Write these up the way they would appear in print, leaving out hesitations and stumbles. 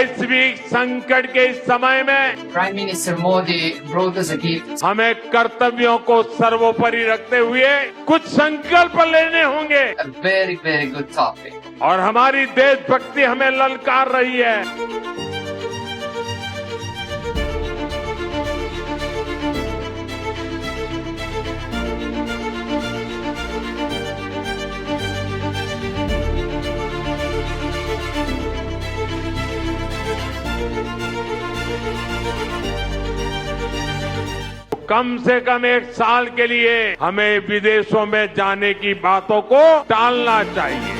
वैश्विक संकट के इस समय में Prime Minister Modi brought us a gift. हमें कर्तव्यों को सर्वोपरि रखते हुए कुछ संकल्प लेने होंगे A very, very good topic. और हमारी देशभक्ति हमें ललकार रही है। कम से कम 1 साल के लिए हमें विदेशों में जाने की बातों को टालना चाहिए।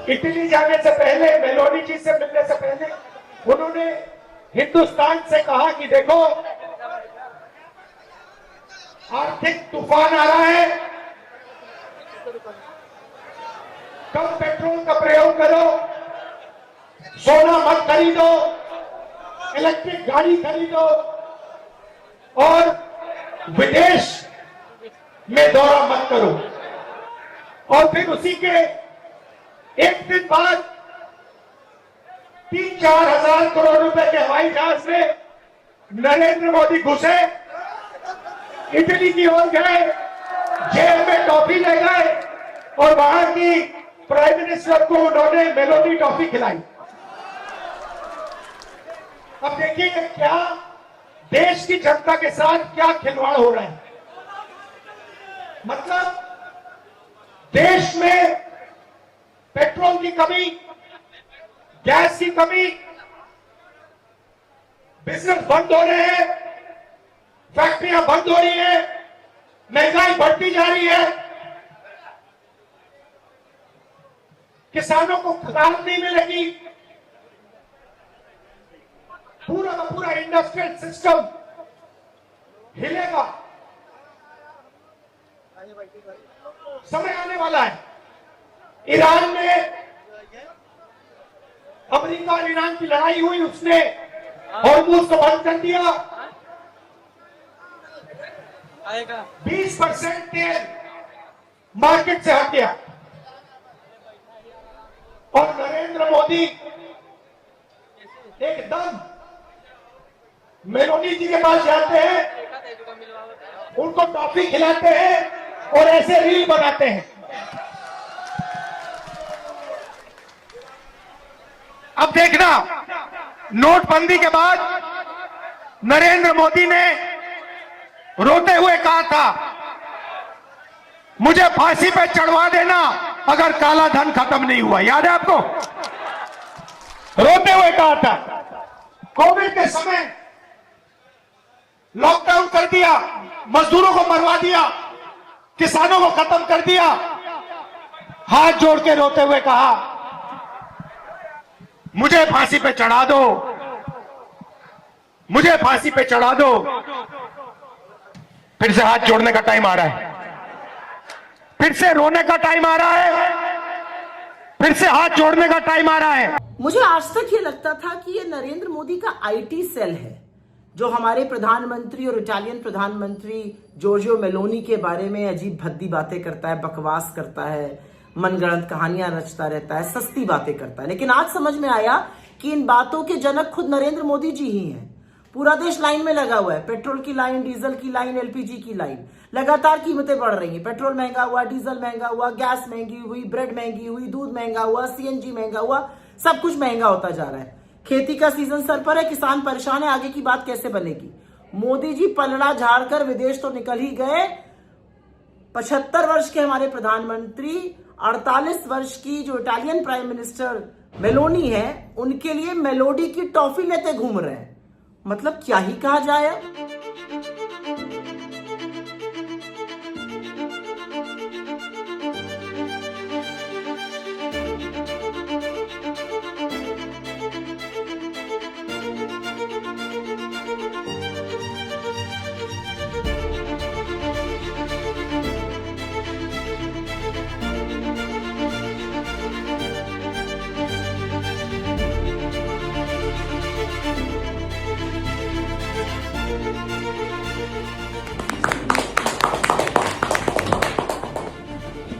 इटली जाने से पहले, मेलोनी जी से मिलने से पहले उन्होंने हिंदुस्तान से कहा कि देखो आर्थिक तूफान आ रहा है, कम पेट्रोल का प्रयोग करो, सोना मत खरीदो, इलेक्ट्रिक गाड़ी खरीदो और विदेश में दौरा मत करो। और फिर उसी के एक दिन बाद 3-4 हजार करोड़ रुपए के हवाई जहाज में नरेंद्र मोदी घुसे, इटली की ओर गए, जेल में टॉफी ले गए और वहां की प्राइम मिनिस्टर को उन्होंने मेलोडी टॉफी खिलाई। अब देखिए क्या देश की जनता के साथ क्या खिलवाड़ हो रहा है। मतलब देश में पेट्रोल की कमी, गैस की कमी, बिजनेस बंद हो रहे हैं, फैक्ट्रियां बंद हो रही है, महंगाई बढ़ती जा रही है, किसानों को खाद नहीं मिलेगी, पूरा का पूरा इंडस्ट्रियल सिस्टम हिलेगा। समय आने वाला है। ईरान में अमेरिका और ईरान की लड़ाई हुई, उसने हॉर्मुज़ को बंद कर दिया। 20% तेल मार्केट से हट गया और नरेंद्र मोदी एकदम मेलोनी जी के पास जाते हैं, उनको टॉफी खिलाते हैं और ऐसे रील बनाते हैं। अब देखना, नोटबंदी के बाद नरेंद्र मोदी ने रोते हुए कहा था मुझे फांसी पे चढ़वा देना अगर काला धन खत्म नहीं हुआ। याद है आपको? रोते हुए कहा था। कोविड के समय लॉकडाउन कर दिया, मजदूरों को मरवा दिया, किसानों को खत्म कर दिया, हाथ जोड़ के रोते हुए कहा मुझे फांसी पे चढ़ा दो, मुझे फांसी पे चढ़ा दो। फिर से हाथ जोड़ने का टाइम आ रहा है, फिर से रोने का टाइम आ रहा है, फिर से हाथ जोड़ने का टाइम आ रहा है। मुझे आज तक ये लगता था कि ये नरेंद्र मोदी का आईटी सेल है, जो हमारे प्रधानमंत्री और इटालियन प्रधानमंत्री जॉर्जियो मेलोनी के बारे में अजीब भद्दी बातें करता है, बकवास करता है, मनगढ़ंत कहानियां रचता रहता है, सस्ती बातें करता है। लेकिन आज समझ में आया कि इन बातों के जनक खुद नरेंद्र मोदी जी ही हैं। पूरा देश लाइन में लगा हुआ है, पेट्रोल की लाइन, डीजल की लाइन, एलपीजी की लाइन। लगातार कीमतें बढ़ रही हैं, पेट्रोल महंगा हुआ, डीजल महंगा हुआ, गैस महंगी हुई, ब्रेड महंगी हुई, दूध महंगा हुआ, सीएनजी महंगा हुआ, सब कुछ महंगा होता जा रहा है। खेती का सीजन सर पर है, किसान परेशान है, आगे की बात कैसे बनेगी। मोदी जी पलड़ा झाड़कर विदेश तो निकल ही गए। 75 वर्ष के हमारे प्रधानमंत्री 48 वर्ष की जो इटालियन प्राइम मिनिस्टर मेलोनी है, उनके लिए मेलोडी की टॉफी लेते घूम रहे हैं। मतलब क्या ही कहा जाए।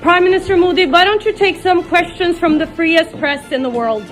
Prime Minister Modi, why don't you take some questions from the freest press in the world?